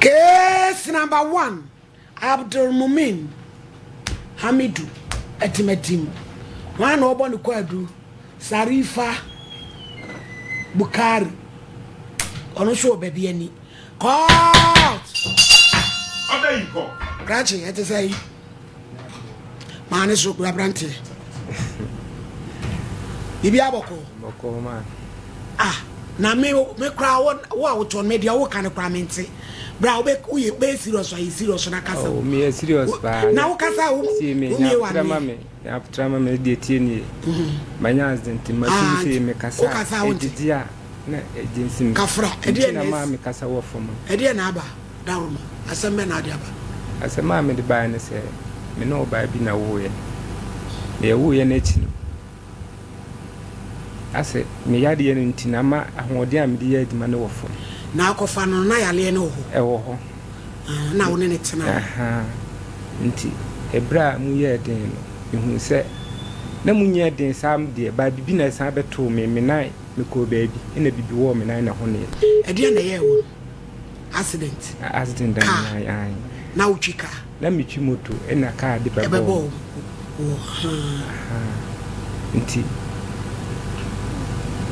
Case number 1, Abdul Mumin Hamidu Etimetim. One Obon Kwadu Sarifa Bukari. Ono show baby any. Court. There you go. Scratching, it is a man is so labrante. Boko man. Na me crowd what on media what kind of cramenti. Bra be serious or serious na kasa. Oh, me serious ba. Na wo kasa wo. See me na trama me de tie ni. Manya accident ma see me kasa. Edidia na agency me. Kafra, ediya na ma me kasa wo fom. Ediya na aba. Daruma. Asem na ade aba. Asem ma me de ba ne se me no ba bi na wo ye. Me wo ye na chi no. Ase me yade ye ntina ma ahode a me de ye adima ne wo fom. Na akofa no na yale ne ho. Ewo ho. Na wo ne tena. Nti ebra mu ye den no. Ehun se na mu nye den sam de ba bibi na san beto me nan me ko baabi ina bibi wo me nan na ho ne. Ede na ye wo. Accident. Accident dan na uchika. Na mi twi moto ina car de bebo. Nti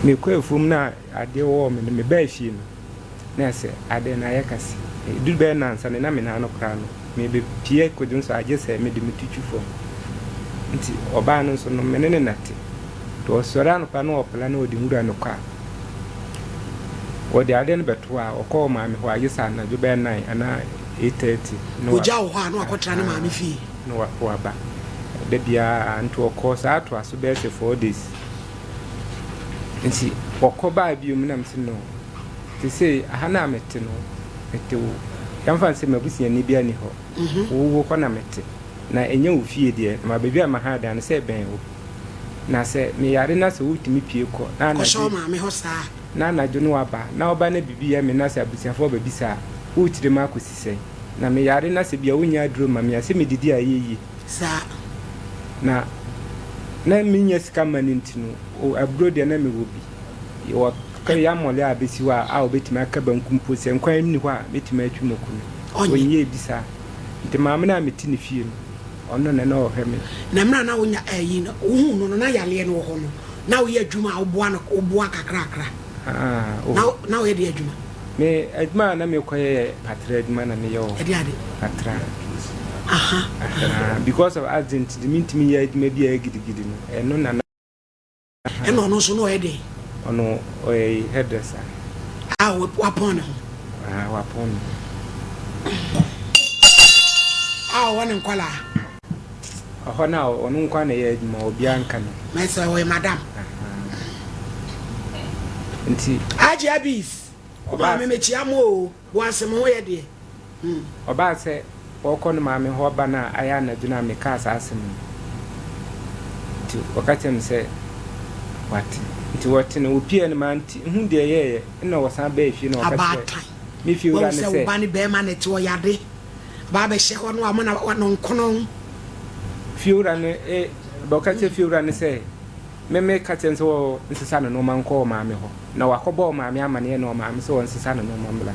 me ko efum na ade wo me ba fie no. Na se ade na yakasi du be na nsa na me na no kra no me be pie kodun so age se me de metutu fo nti oba no so no me ne nate to sora no pa no opla na odi ngura no kwa odi ade no beto a okọ ma me ho age sa na du be 9 ana 8:30 no oja wo ha no akotra ne ma me fie no wa ba de bia anto okọ sa ato aso be se 4 days nti okọ ba bi mu na me no to say ahana mete no mete wo yamfa se mabusia ni bia ni ho wo ko na mete na enye wo fie de ma bebi a ma ha da na se ben wo na se me yare na se wutimi pie ko na na so ma me ho sa na jo no aba na oba na bibi ya me na se abusia fo ba bisa wutire ma ko sisai na me yare na se bia wonya aduro ma me ase me didi ayeyi sa na minya sika manintinu o aburo de na me wo bi yo ka ya mole abesi wa a obetimi aka bankumpo se nkwan ni ho a betimi atwumoku onye bisa nti maame na meti ne fie no ono na o heme na mra na wonya ayi no hu no na yale no ho no na wo ye adwuma oboa kakra na wo ye de adwuma me adwuma na me koye patra adwuma na me yo ede ade patra because of agent the mintimi ye adwuma bi a gidigidi no eno na eno no so no e de ono oy hairdresser wapon wapon won nkwala oho na onu nkwa na ye adwuma obi anka no mesa we madam nti aji abis oba me mechia mo wo asem ho ye de oba se okọ no ma me ho ba na aya na duna me ka asem nti okatem se what nti wote no opie no manti hu de ye na wosan ba efie no okase me fie ura ne se wo ba ni be ma ne te o yade ba be hye ho no amona no nkono fie ura ne ba okase fie ura ne se me katen so nsesa no ma nko ma me ho na wakobo ma me amane no ma me so nsesa no ma mbla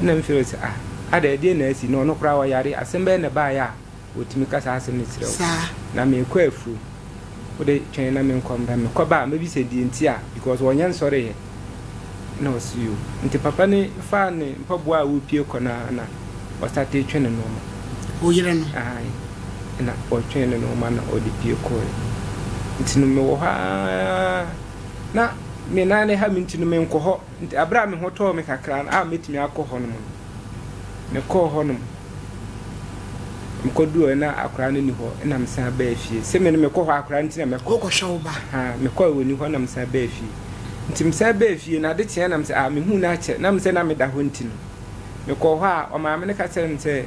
na me fie se ada de na asi no kra wa yare asembe na ba ya otimi kasa asem ne tire na me ko afu ode twen na me nkom da me ko ba me bi se di ntia because wonye nsore ye no see you nti papa ne fa ne mpaboa wo pie ko na wasate twen no ma o yire no ai na o twen no ma na odi pie ko nti no me wo ha na me na ne ha minti no me nko ho nti abra me ho to me kakra na metimi akọ no me ko ho no mkodu na akra no ni ho na msa ba afie se me no me ko ho akra nti na me ko hwe ba me ko woni ho na msa ba afie nti msa ba afie na de tie na msa me hu na ache na msa na me da ho nti no me ko ho a o ma me ne ka tell nse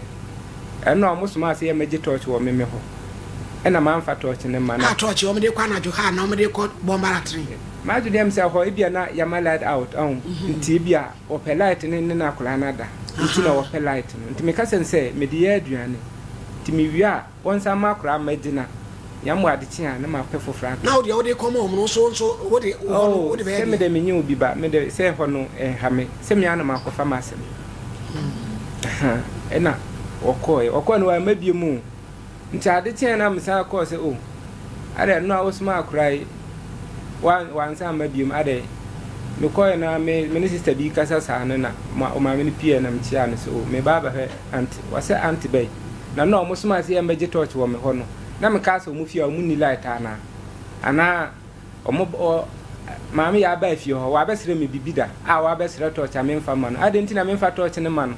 eno omosoma ase ye meje torch wo me ho ena ma mfa torch ne ma na torch wo me de kwa na jo ha na me de ko bombara tre ma ju dem se ho ebia na ya ma light out nti ebia o pe light ne na akra na da nti na wo pe light no nti me ka sense me de ya aduane nti me wi a wonsa makra medina yamwa de chia na ma pefo fra now they come home no so what they se me de menye obi ba me de se ho no ha me se me ana ma kofa masem ena okọ no wa mabie mu nti ade chia na msa akọ se o ade no a osuma akurai wan sa mabie mu ade me koy na me sister bi kasa sa na ma me pie na mchia no so me baba he anti wase anti bay na no mo suma se embeje torch wo me ho no na me ka so mu fie o mu ni light ana o ma me ya ba fie ho wa besere me bibida wa besere torch a me mfa man ade nti na me mfa torch ne man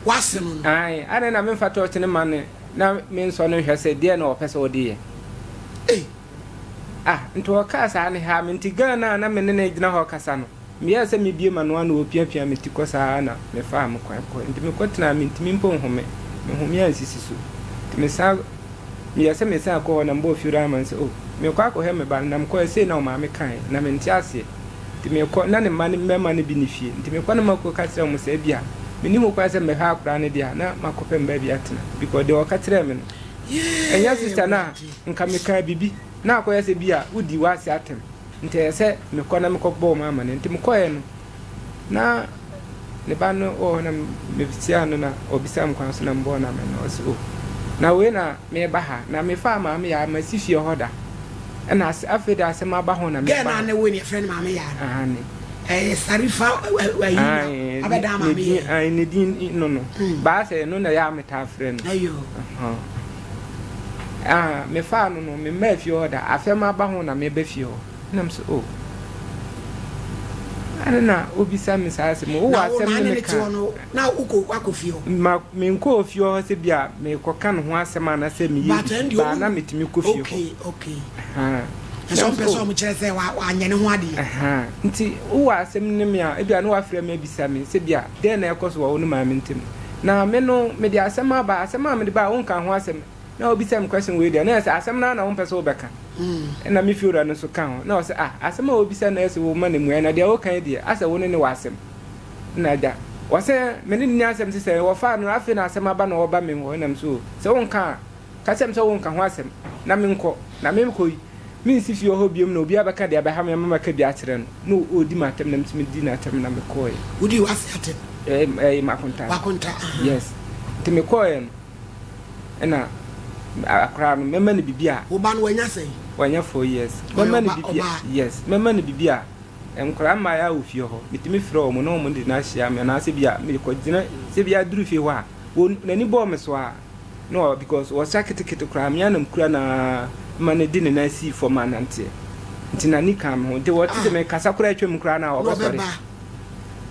wasem ai ade na me mfa torch ne man na me nso no hwe se de na o pese odi ye nto ka sa ne ha me nti Ghana na me ne gina ho kasa no me ya se me bie manoa na opiapia me ti kosa na me fa am kwa nti me kwetena me nti me mpo home me home ansisi so nti me sa me ya se me sa ko na mbo fiura man se me kwa ko he me ba na me ko se na o ma me kan na me nti ase nti me ko na ne ma ne mema ne bi ne fie nti me kwa na mako ka se mo se bia me ni mo kwa se me ha akra ne dia na makope mba bia tena because de o ka tire me no enya sister na nka me ka bibi na akoya se bia udi wase atem nte se me kona me kokbo mama ne nti me koye no na ne ba no na me bisia no na obisa m kwan so na mbo na me no so na we na me ba ha na me fa ma me ya ma sifie hoda na afeda asema ba ho na me ba na ne we ne friend ma me ya ne sarifa wa yi abeda ma me ai ne din no ba se no na ya me ta friend ayo me fa no me ma fie oda afema ba ho na me ba fie ho nam so ana obisa me sa se mo wa asem ne ka na uko akofie ho ma me nko ofie ho se bia me koka no ho asem ana se me yi ba na metimi kofie ho okay so person mo chere se wa anye ne ho ade nti wo asem ne me a bia na wa frɛ me bisa me se bia den na ekoso wo no ma me ntem na me no me dia asem aba asem a me de ba wo nka ho asem na obisa me question we dia na se asem na wo pese wo beka na me fiura no so kan na o se asem a obisa na ese wo ma ne mu na dia wo kan dia asa wo ne wasem na da wo se me ne ni asem se wo fa no afi na asem aba na wo ba me ho na me so se wo nka ka sem se wo nka ho asem na me nko na me ko me si fi ho biem na obi abaka dia ba ha me mama ka bia kire no odi matem na me di na atem na me ko odi wase atem makonta yes te me ko na akra no mema ne bibia wo ba no wanya sei wanya 4 years mema ne bibia yes mema ne bibia enkra ma ya ofie ho mitimi frɛ o mo no mo de na hia me na se bia me ko gina se bia duru fie ho a nani bo me so a no because was sakete kra me anam kura na mane di ne na si for manante nti na ni kam ho de what de me kasa kura atwam kra na obosore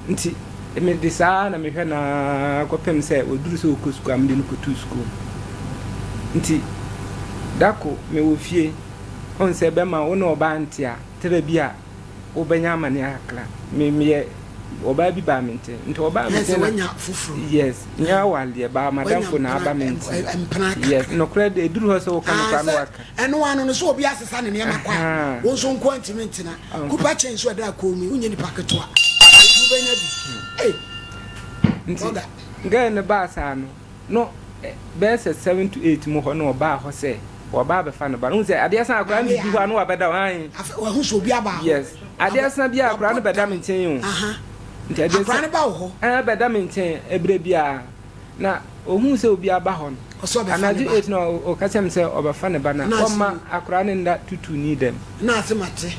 nti me de sa na me hwɛ na kopem se oduru se okosuku am de no kotu school nti dako me wo fie on se be ma wo no ba ntia tere bia wo benya amane akra me oba bi ba mente nti oba mente wanya fufuru yes nya wale ba madamfo na aba mente yes no credit eduru ho so kan kwa no waka eno anu no so obi asesa ne ma kwa wo so nko antimenti na kupa chen so da ko mi unye ni paketo a du benya bi nti ga ne ba sa no best 7 to 8 mo ho no ba ho se wo ba be fa no ba no se ade asan akra ni bi ho no abeda wan wa hu so bi aba yes ade asan bi akra no beda me nchen yo nti ade akra ne ba ho beda me nchen ebre bia na ohun se obi aba ho no anaju 8 no o ka sem se oba fa ne ba na o ma akra ne nda tutu ni dem na asemate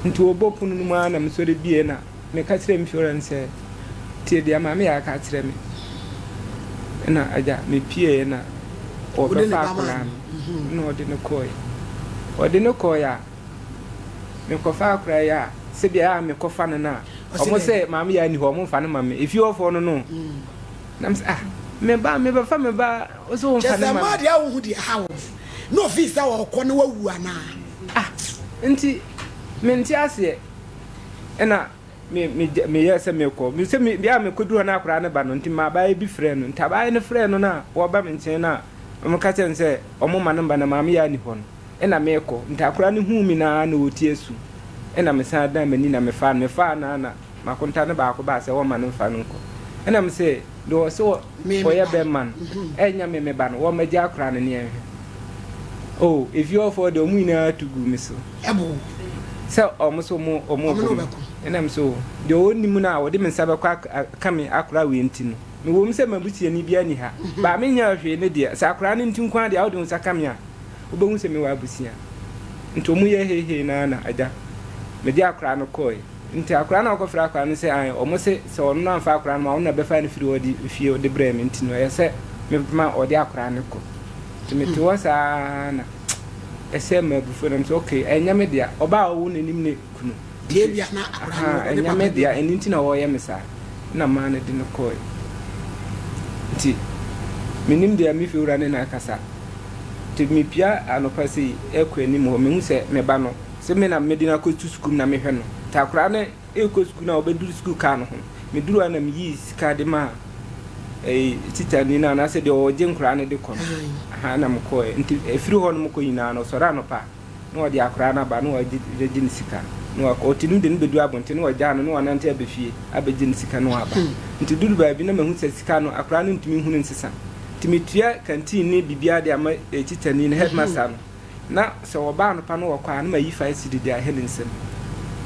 nti obopunu no ma na me so de bie na me ka kire me fiorance tie dia ma me ya ka kire me na aja me pie na obefa akra no de no koy ya me kofa akra ya se bia me kofa na omo se maami ya ni ho mo fa no mame efi ofo no no na me ba fa me ba o so won fa no mame ma dia wo hu di ha wo no office wo ko no wawu ana nti me nti ase na me yesa me ko me se me bia me koduro na akra ne ba no nti ma ba bi frɛ no nta ba ne frɛ no na wo ba me nchen na mo ka chen se omo ma no ba na maami ya ni ho no na me ko nta akra ne hu mi na otie su na me sa da mani na me fa na makonta ne ba ko ba se wo ma no fa no ko na me se do so o ye be man enya me ba no wo ma ja akra ne ne Oh, if you offer the Omina to go, Miss. So almost more or more. And I'm so the only Muna or Dimon Sabaquack coming Accra winting. No woman said my booty and Ibianiha. But I mean, you're a dear, Sacran into Quadi out on Sacamia. Ubon se me wabusia. Nto mu ye he na ada. Me dia akra no koi. Nti akra na okofra akra no se an omo se ono na fa akra ma ono be fa ne firi odi fie odi brem nti no ye se me ma odi akra ne ko. Nti me ti wasa na ese ma bufo na so okay enya me dia oba wo nanim ne kunu. Die bia na akra no enya me dia enti na wo ye me sa. Na ma na di no koi. Nti menim dia me fi ura ne na kasa. Me pia anopasi ekweni mo me hu se me ba no se me na medina ko tu school na me hwe no ta kra na eko school na obedu school ka no ho me duru ana me yi sika de ma tita ni na se de o je nkra na de ko ha na mo ko nti efiri ho no mo ko yina no so ra no pa no o de akra na ba no o je ni sika no ko tinu de ni bedu abonte no o ja no o nante abefie abeje ni sika no aba nti duru ba bi na me hu se sika no akra no ntimi hu ni nsesa Timitia canteen ni bibia de ama titani na headmaster na se oba no pa no wakwa na mayi 5 cedi de ahelinsem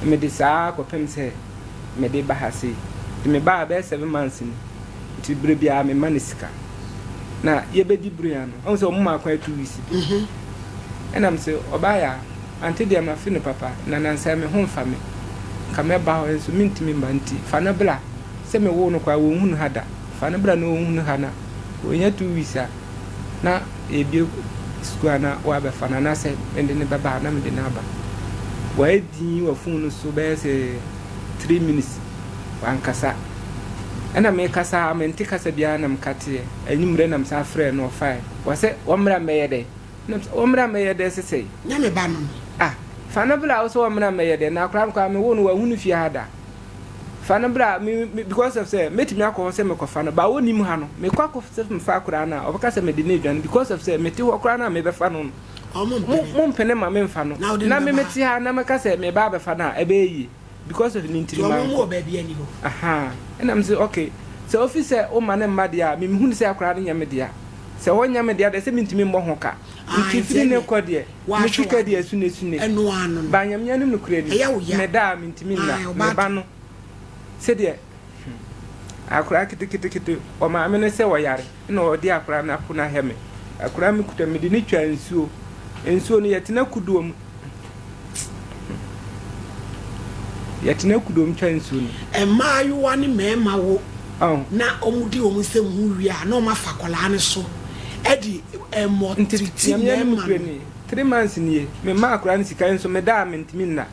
me de saa ko pem se me de ba hase de me ba 7 months ni ti bre bia me manisika na ye be di bria no on se o mma kwa 2 weeks enam se oba ya ante de ma fini papa na nansa me ho mfa me ka me ba ho so mintimi manti fa na bla se me wo no kwa wo hunu hada fa na bla no wo hunu hana Onya 2 weeks na ebio school na wa be fa na se ende ne baba na me de na ba wa edi wa phone so be se 3 minutes wan kasa ana me kasa me nti kasa bia na mkate anyimre na msa frɛ no fa wa se omra me yede na omra me yede se sei nya me ba no fa na bla so omra me yede na kra kwa me wo no wa hunu fi hada Fana bra me because of say meti me akọ say me ko fana ba woni mu ha no me kwa ko say me fa akura na obaka say me de na dwan because of say meti ho akura na me be fa no mo mpene ma me mfa no na me meti ha na me ka say me ba be fa na e be yi because of nintiri ma mo ba bia ni ho and I'm say okay so officer o ma na ma dia me hu ni say akura na nya me dia say wo nya me dia de say mintimi mbo ho ka ntifiri ne ko de me twika de asune eno ano ba nyam nya no kure ni me da mintimi na me ba no Sedia akura kiti o ma amene se wo yare na odi akura na puna heme akura mi kuta mi di ni twa ensuo no yetina kuduom twa ensuo no emayu wani mema wo na omudi omuse hu wi a na o ma fakola ne so edi emotiti mema 3 months ni me ma akura ni sika enso me da mentimi na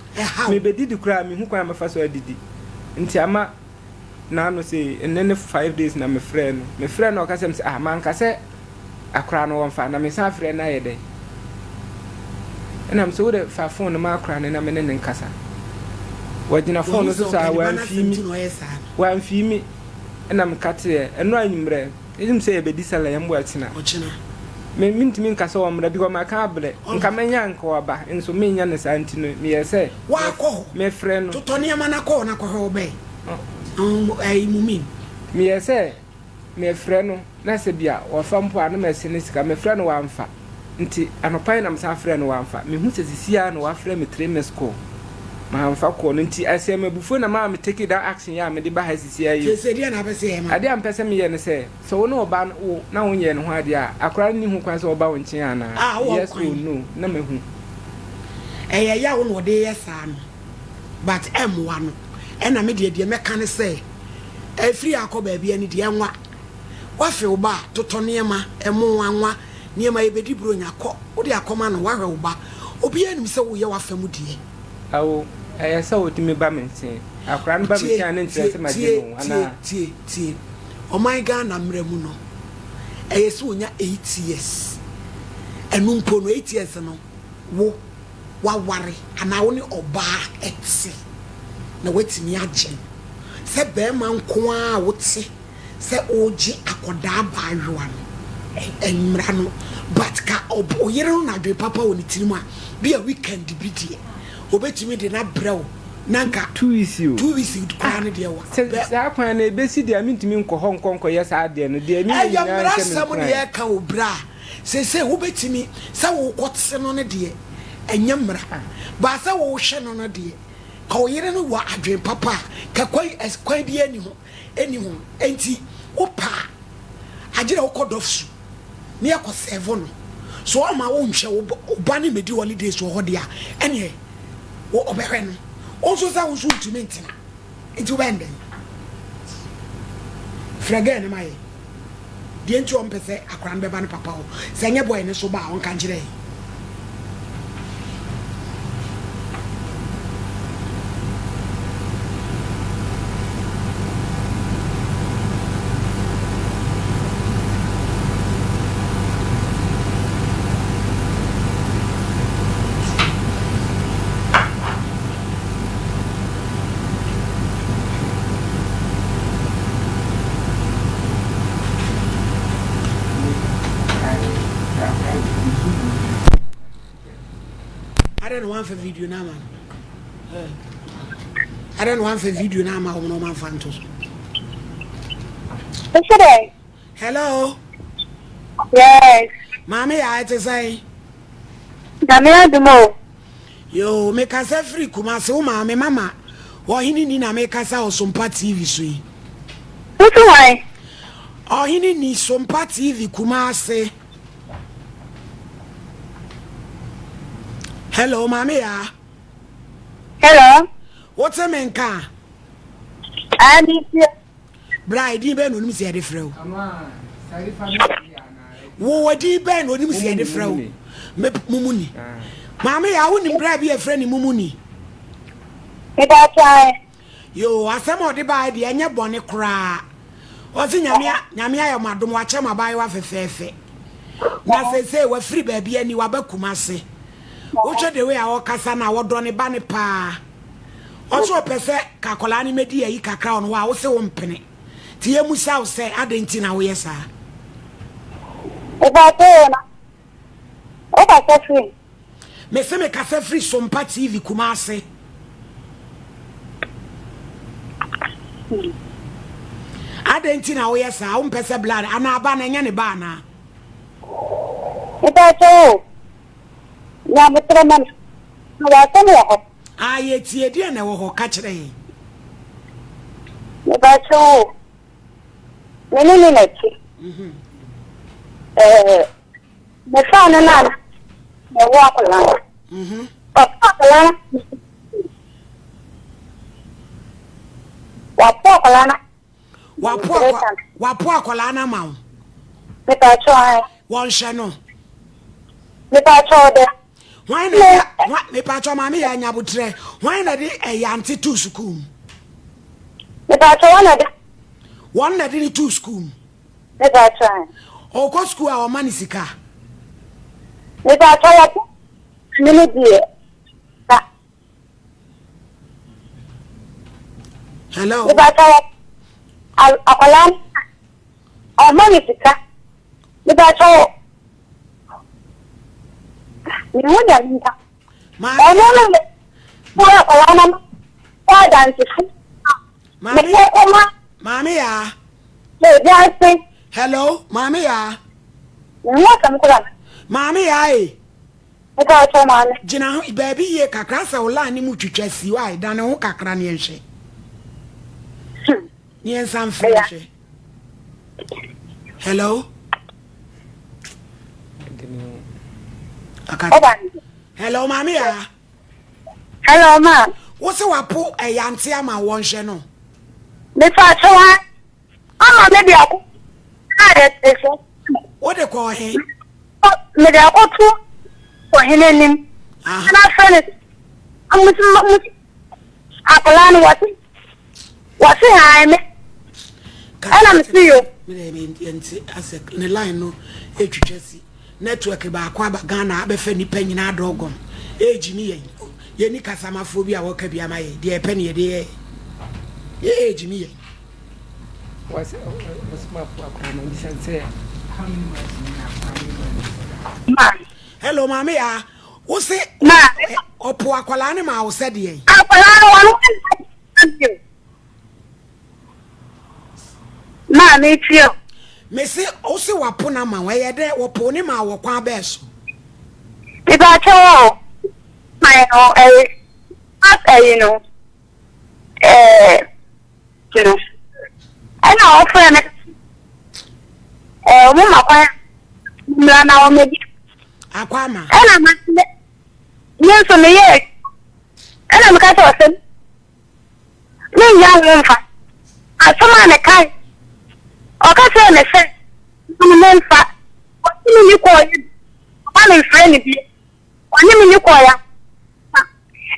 me bedidi kura mi hu kwa mafa so adidi nti ama na no say enene 5 days na me friend no ka say man ka say akra no won fa na me sa friend na yede enam so de fa phone ma akra na me ne nkasa wajina phone so sa wan fi mi enam ka te eno anyimre edim say be disala yambo atina me mintimi nkasa wo mra bi ko ma ka able nka menya nka oba enso menya ne sa ntino me yese wa ko me friend to toni ama na ko ho be ai mumin me yese me friend na se bia wo fa mpo anu me se ne sika me friend wa mfa nti anopai na msa friend wa mfa me hu se sisia na wa friend me 3 mes ko ma mfa ko no nti ase me bufo na ma me take that action ya me de ba ha sisia yi se dia na be se ma ade am pese me ye ne se so wo no ba wo na wo ye ne ho ade a akora ni hu kwan se wo ba wo nchen ana yes or no na me hu ya wo no de yes an but m1 no na me de me kan se free akoba bia ni de enwa wa fe wo ba totone ma emu anwa niema ye bedi bro nya ko wo de akoma no wa hwe wo ba obi anim se wo ye wa fa mu die awo ayasa wotimi ba mense akra no ba mense an ntre se magino ana tie oh my god na mremu no ayesa onya 8 years enu mpo no 8 years no wo wa ware ana wo ni oba etse na wetimi agye se be ma nko a wote se oji akoda ba yoa no enmra no but ka oyere no na dwe papa woni tirima bi a weekend bi die obetimi de na brew nanka 2 weeks kwan de wa se kwan na ebesi de amintimi nko ho nkonko yes ade no de mi nyina se mo de ka obra say wo betimi say wo kwotse no ne de enyamra ba say wo hwe no de ka wo yire no wa adwen papa ka kwai eskwai bi ani ho enti wo pa agire wo kodofsu ne yakoseve no so o ma wo nhwe wo ba ne medi holidays wo ho de a ene wo obehwe no onso sa wo so ultimate na enti wo bende frage ne mai die nti o mpese akran beba ne papa ho se nye boy ne so ba on kan kire I don't want for video now, man. I don't want for video now, man. No man phantos. Hello. Yes. Mommy, I to say. Damia dumo. Yo, make us a free kumase o mama, mama. Or he need na make us our SOMPA TV sui. What's why? Or he need SOMPA TV kumase. Hello, mommy. Hello. What's a man car? I need you. Bride, even when you see the fro. Wo di ben when you see the fro. Me mumuni. Mommy, I wouldn't bribe your friend mumuni. Without trying. Yo, as some of the by the anya bonnet cry. What's in Yamia, madam, watch my buy off a fefe. Now say, we're free baby, and you are Kumasi. Uche the way our Cassana, what done a banny pa. Also, a pese, Cacolani media, Ika crown, wow, so one penny. Tia Musa say, I didn't know, yes, sir. Without trying. Oh, that's free. Mese me kase free SOMPA TV kumase. Adenti na we sa o mpese blood ana aba na nya ne ba na. Without trying. Ya mutraman. Wa tamo. Aye tie die na wo ho ka kire. Without trying. Nene nechi. Me fa na na. Me walk along. Wapo akola na ma. Me pa try. Won hye no. Me pa try de. Why na me pa try ma me ya nya butre. Why na de anti to school. Me pa try na de. One na de to school. Me pa try. O ko school a o mani sika. Me pa try ya. Mini die. Hello. Me pa try. Akola. O mani sika. Me pa try. Ni mo dia nta. Ma. O no no. Mo akola na. Wa dance. Mami ya. Me dance. Hello, mami ya. Mo kam kula. Mami ya e. Me pa try man. Jina baby ye kakra sa ola ni mu twetwa si wa da ne ho kakra ne enhwe. Ni ensam frenche. Hello. Hello mami ya. Hello ma. Wo se wapo eyante ama wonhwe no. Me pa try. Ama me dia ko. Eso. Wo de ko he. Me dia ko tu. Ko hinenim. Na friend. Amutu. Akola what's it, me? And I'm see you. Me as a line no, Jesse. Network ba kwa ba Ghana abefe ni penny na dogon. Age me ye ni kasama phobia wo ka bia mai de penny de ye age me. What's my problem? Say how many Man. Hello mama ya. Wo se Ma. Opo akwala ne ma wo se de. Akwala no thank you. Ma me tio. me say also wapona ma where there waponi ma wakwa beso. Ibacho my you know you know I know friend mama kwa mlana o meji akwama ela ma yeso me ye ela me ka to sem me ya wo mfa asoma me kai o ka se me se me mfa o ti ni ko yi ba me friend bi o ni ko ya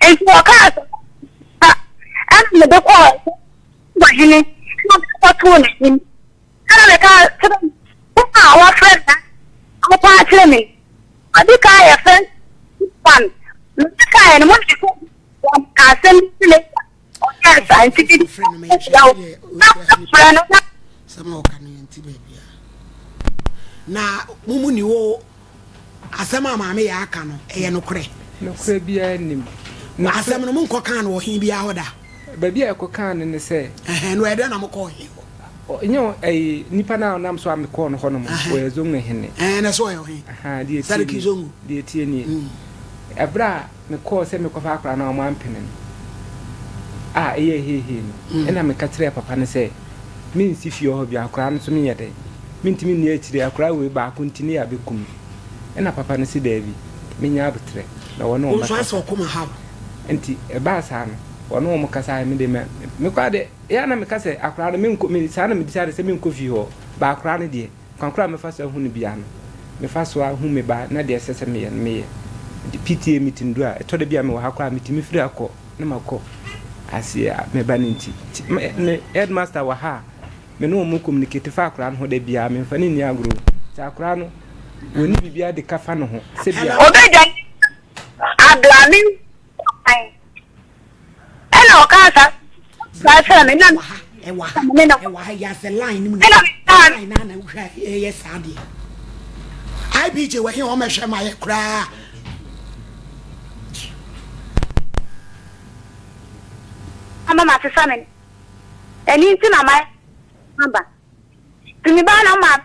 e ti o ka so me de ko ba hini ko to ni ela me ka our friend, our partner, me. I think I have friend one. Look at one cousin. Yes, I think it's friend. Some can baby. Now, Mumuni wo asama mame ya aka no no kure. No kure bia nim. Na asama no munko kan wo hin bia hoda. Ba bia ekokan ne se. No e de na mko hin. Nyo nipa na nam so am ko no hono mo we zongu hene na so yo he die sarki zongu die tie ni ebra me ko se me ko fa akra na o man penen he ena me ka kire papa ne se min si fie ho bia akra no so me yede min timi ni akire akra we ba ko ntini ya bekum ena papa ne si David me nya abetre na wono o so so kuma ha enti e ba sa no wono mo kasa me de me kwa de ya na me kase akra no me sa na me disare se me nko fi ho ba akra no de kwankra me fa so hu ne bia no me fa so hu me ba na de sese me ye di PTA meeting do a to de bia me wa akra meeting me firi akọ na makọ asia me ba nti me headmaster wa ha me no mo communicate fa akra no ho de bia me fa ni agro ta akra no woni bibia de kafa no ho se bia obeja ablami ena okasa sa me na ewa ya se line ni na na hwa yes ade IBJ we he o me hwe ma ye kra mama se samen eni ti na mai mamba tumi ba na ma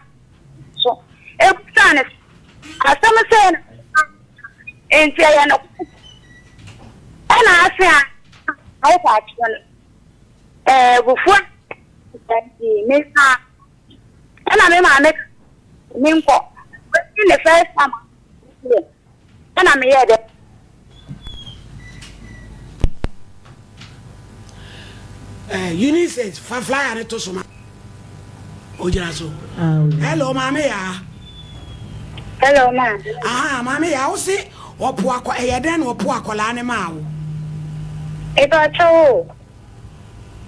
so e kutane asama se enti ya no ana afia ai pa chon bufua mesa ana me ma me nko in the first time ana me yede Eunice fa fly and to soma ojira so hello mama ya hello ma mama ya o si opo akọ eyede na opo akola ne ma wo e ba cho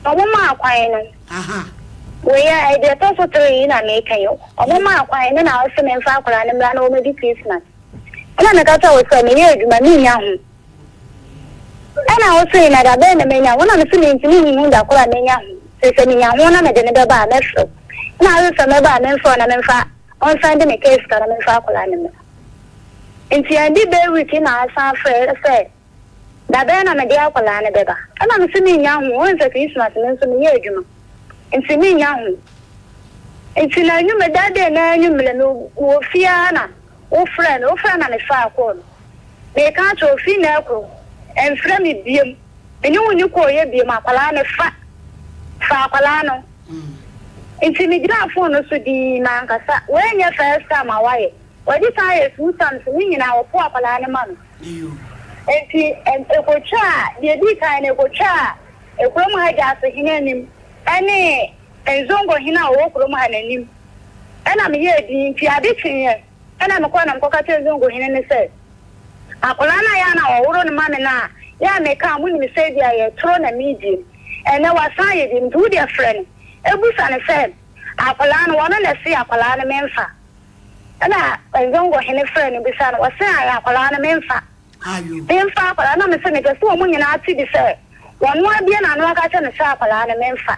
Mama akwan no. We ya I dey to so 3 na me kan yo. Mama akwan no na o se me fa akora ne mra na o me di Christmas. Ana me ka to o se me ye adwuma ni nya ho. Ana o se na da be na me nya, wona me se me ntimi hu da akora me nya ho. Se me nya ho na me de ne be ba na so. Na o se me ba na so na me fa on Sunday me case ka na me fa akora ne me. Nti andi be wiki na asa fe da be na me dia akola ne beba ana me se me nya ho won se Christmas me so me ye adwuma nti me nya ho nti na nyu me da de na nyu me no wo fia na wo friend na me fa akọ me ka cho fi na akọ en fra me biem enyu woni ko ye biem akola ne fa akola no nti me gira phone no so di na nkasa we nya first time awaye wadi ta ye su sam so nyina wo po akola ne ma no enti ekocha de di kan ekocha ekrom ha ja so hinanim ene enzongo hina wo krom ha nanim ena me ye di nti ade tinye ena me kwa na mkoka te enzongo hina ne se akola na ya na oworo ne ma me na ya me ka mu ni me se dia ye tro na medium ene wasan ye di ndu dia friend ebusa ne se akola na wono na se akola na memfa ena enzongo hina friend bisa na wasan akola na memfa ayo memfa akola na me se ne so mu nyina ati di se wonu abia na no aka che ne se akola na memfa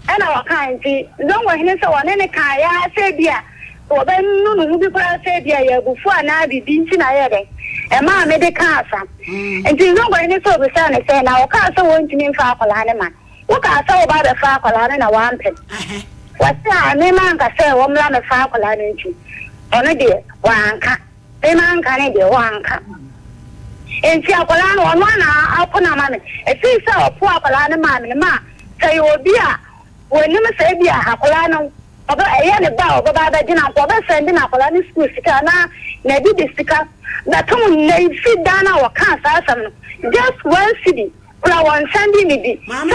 ena wakan nti zongo hina se wone ne ka ya se bia oba nunu hu bi kwa se bia ya bufu ana bibi nti na ye den e ma me de ka asa nti zongo hina se obisa ne se na o ka asa won ntimi mfa akola ne ma wo ka asa wo ba be fa akola ne na wampe What's that? Me man can say, one land of fire, on a dear, one cat. Me man can do one cat. And see, Apollano, one hour, upon a man. If you saw a poor Apollano man, ma, say you will be a, when you say, be a Apollano, about a year about the dinner, for sending Apollano school, Sikana, maybe the sticker, that come they sit down our cancer, just one city. One Sunday, maybe. Mamma,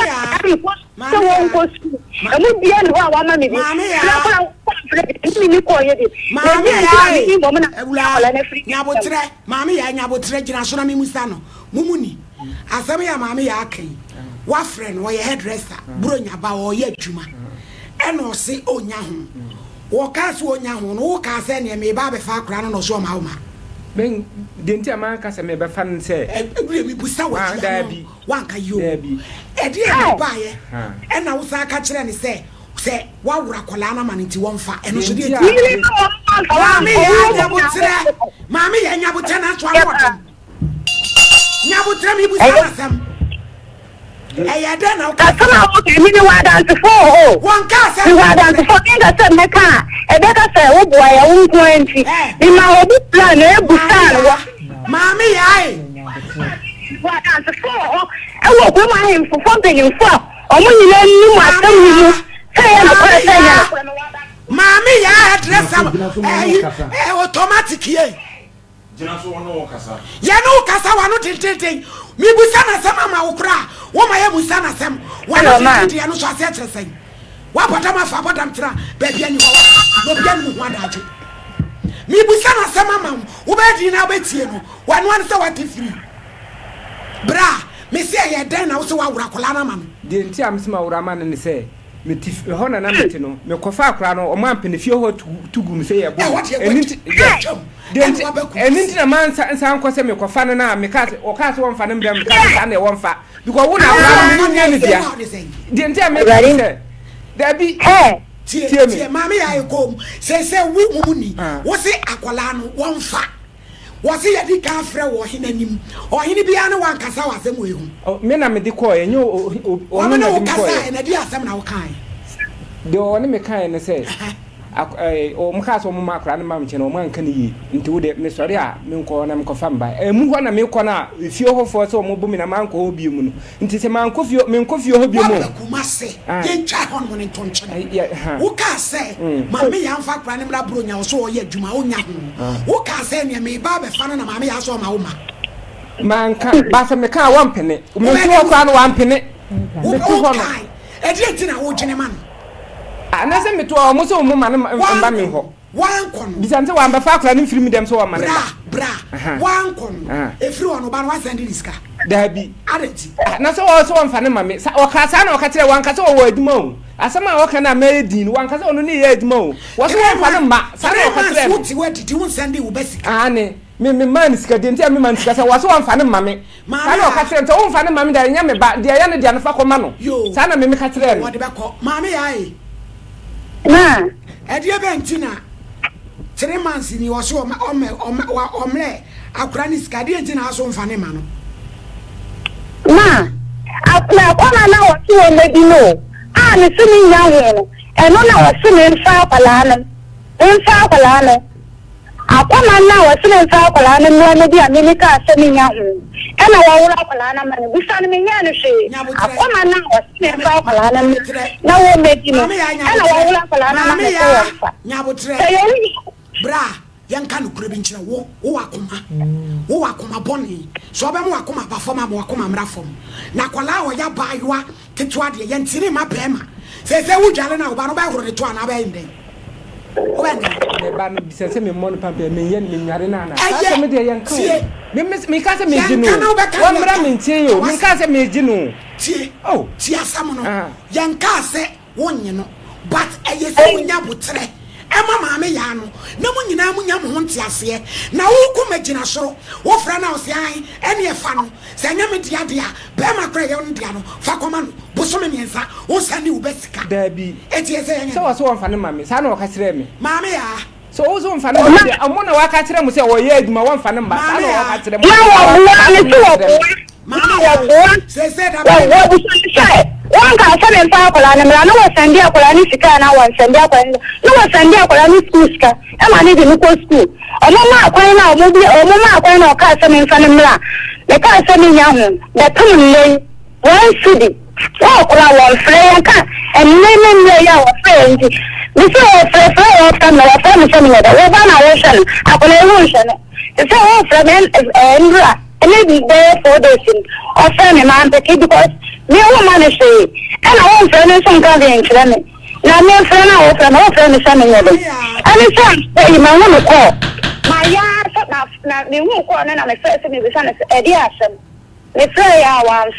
so won't go school. I would be any one woman, maybe. Mammy, I never trade National Musano. Mumuni. Asamia, Mammy, Aki. What friend, or your hairdresser, Brunya Bao, yet Juma. And or say, oh, Yahoo. Walk us, oh, Yahoo, walk us, and me, Baby Farcran, or so, Mama. Ben, didn't a man cast a member fan say, one can you be a dear buyer, and I was a catcher and say, what would a colana man into one fat and should be Mammy, and Yabutan, Yabutan, you was some. I don't know. One cast, you had to forget my car. And that I said, oh boy, I won't go and see. In my own plan, Mammy, I want to fall. I will go my him for something in front. Or when you learn you must tell you. Say, Mammy, I dress some automatic here. Yano Casa, one not tilting. Me Busana Sama Ukra, Woma Busana Sam, one of the Anusa saying. What Patama Fabatamtra, baby, and you one at it. Me Busana Sama, who bet in our Betiano, one so what if you. Bra, Messia, then also our Racolana man. Didn't see I'm small Raman and say. Me tif hona na metino me kofa akra no o man penefie ho tugum se ye bo enti na man san ko se me kofa no na me ka o ka se won fa no mbem me ka se na won fa because wo na akra no nya ne dia de enti me ka da bi tie mama ya ko se wi mumuni wo se akwala no won fa wo se ye di ka frɛ wo henanim o hene bia no wan kasa wa asɛm we hu me na me di ko enyo o me na kasa na di asɛm na wo kan de o ne me kan ne sɛ o mka so mo makra ne mam che no man kan yi nti wo de me sɔre a me nko na me ko fa mba mu hɔ na me kɔ na fie hɔ fo sɛ mo bu me na man ko obi mu no nti sɛ man ko fie me nko fie hɔ bi mu kuma se ye twa hɔ no ne tonche wo ka sɛ ma me ya mfa kra ne mra bro nya wo so o ye adwuma o nya ho wo ka sɛ ne me ba be fa na ma me ya so ma wo ma man ka ba sɛ me ka wan pene me so kra no wan pene wo ko kai e di ntina wo gyene man anase me to o mo so mo ma no mba me ho wan kon bisante wan ba fa kra ne mfiri mi dem so o ma ne bra wan kon efiri ono ba no wa send riska da bi areti na so o so wan fa ne ma me o ka sa na o ka tire wan ka so o wa aduma o asama o ka na ma edin wan ka so ono ne ye aduma o wo so wan fa ne ma sa na o ka tire wo ti we didi won send wo basika ne me man sika de ntia me man sika sa wo so wan fa ne ma me sa na o ka tire nta won fa ne ma me da nya me ba de ya ne de na fa ko ma no sa na me ka tire wo de be ko ma me ya e na edie bentina 3 months ni wo so omle akura ni skadi entina aso mfa ne ma no ma akura ona na wo ti wo mebi no a ne sini nya he no eno na wo sini mfa akwala no akona na wo sini mfa akwala no no ne bi a me ka sini nya he ena wo wura akwala na ma ne busa ne nya no hwe akona na wo sini mfa akwala no na wo mebi no ena wo wura akwala na ma ne ko nya botre bra yanka no kure bi nkyira wo wakoma boni so oba mo wakoma ba fom ama wakoma mra fom na kwala wo ya ba yoa ketwa de yentiri ma bema se wo dwale na oba no ba horo ne to ana ba yinde o ba ne ba no bisese me mon pampe me yen me nware na na ka me de yanka me ka se me ginu wo mra me ntie yo me ka se me ginu tie tie asam no yanka se wonye no but eyese wonya botre Emma mama ya no na mu nyina mu nya mo honte ase na wo ko magina soro wo fra na ose an ene e fa no se nya me dia dia be ma kra ye no dia no fa koma no boso me miensa wo sane wo besika da bi eti ese nya so wo fa ne mama sa na wo ka kire me mama ya so wo so fa ne mama amo na wa ka kire mu se wo ye aduma wo fa ne mama sa na wo ka kire mu mama se da wo one can send in Pacola and no one send their Colanitica and I want send their no one send their Colani school. I'm an Indian school. A mama, quite now, movie, or mama, quite now, castle in Sanamla. The castle in Yamu, the common one city. Oh, one friend and name our friends. Before friend from our family, ocean, upon evolution. It's all from Andra, and maybe there 4 days or friend and man, because me woman is and I want friend and some guardian. Now, me friend, our friend is something other. And it's that you might want to call. My yard, the won't call and I'm a first in the son of Ediation. The fray our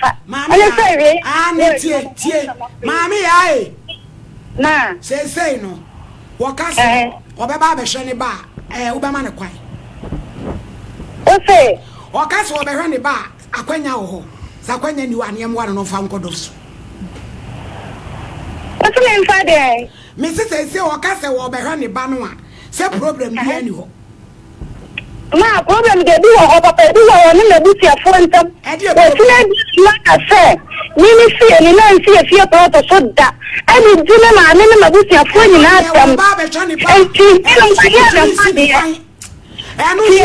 Mammy, I na say no. Wakasa, Obaba Shani Bar, Ubamana Quay. Okay. Wakasa Oberani Bar, Aquena Ho, Saquena, you and one of Fancodos. What's the name, Friday? Mrs. Wakasa Oberani Banua, say problem behind you. Ma problem they do or papa do or no do your phone them. Like I said, you see and you see a few part of soda. And you do my name do your phone in us them. And you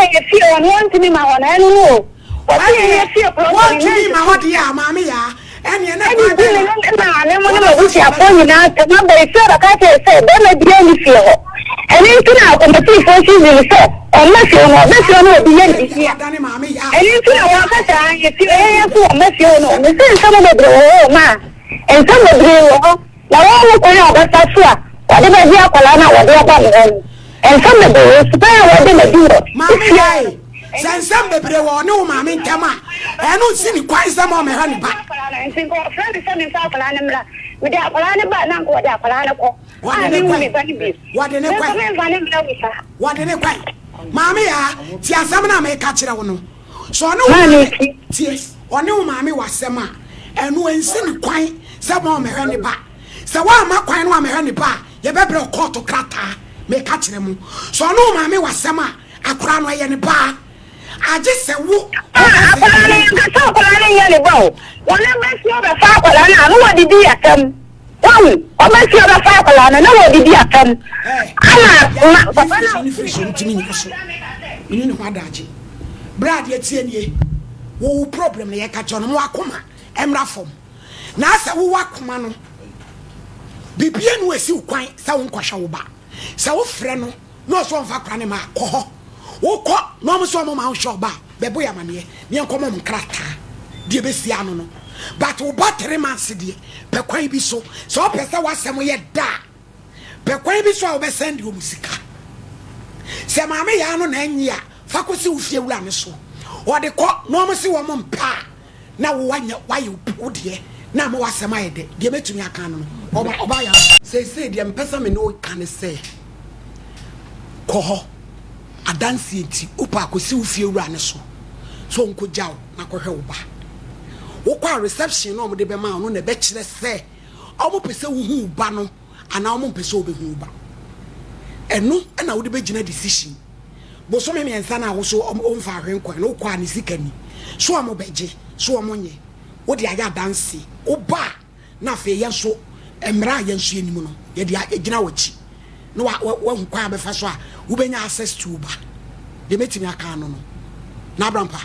if you want to be my one, I don't know. What do you feel? What do you mean, my dear mammy? And you're not going to do your phone in us. The number is so I can't say, don't let the only feel. And into now, come to see forces in the set. Unless you know, be here. And into our time, if you unless you know, we see some of the blow, ma. And some of the blow, now all the way of that, whatever you are, or the other. And some of the spare what they do. Mammy, send some of the blow, no, mammy, come on. I don't see quite some of my honey back. And think of friends in South Carolina. With their Colana, but not what their Colana. What in a quite? Mammy, Tiasamana may catch it on. So no, tears, or no, mammy was Sama, and when sin quite, some more honey back. So why am I quite one honey back? You better call to Crata, may catch them. So no, mammy was Sama, a crown way in the bar. I just said, whoop, I'm what did you come? One, I must have a fire and no did you come? Brad, yet see who problem they catch on Wakuma, Emra form. Nasa who Wakumano. BPN was you quite sound quashoba. So, friend, no song for Cranima, oh. Woko no so mo ma shoba bebo ya mane ne enkomo mkrata die besiano no but wo battery man se die pe kwan bi so pesa wasem ye da pe kwan bi so wo be send wo musika se maame ya no na anyia fa ko se wo fie wura ne so wo de ko no mo se wo mo mpa na wo wanya waye wo de na mo wasem ayede die betumi aka no oba ya se die mpesa me no kan se ko adansi enti upa akosi ufie wura ne so nko jaw na kohwe wo ba wo kwa reception no mo de be ma no na be kire se omo pese wo hu ba no ana omo pese obe hu ba enu na wo de be gina decision bo so me ensa na wo so omfa hwenkwa no kwa ne sikani so omo beje so omo nye wo de aya adansi wo ba na fe ye so emra ye nso enimu no ye de gina wachi no wa hu kwa be fa so a wo benya access to ba de metimi aka no no na abrampa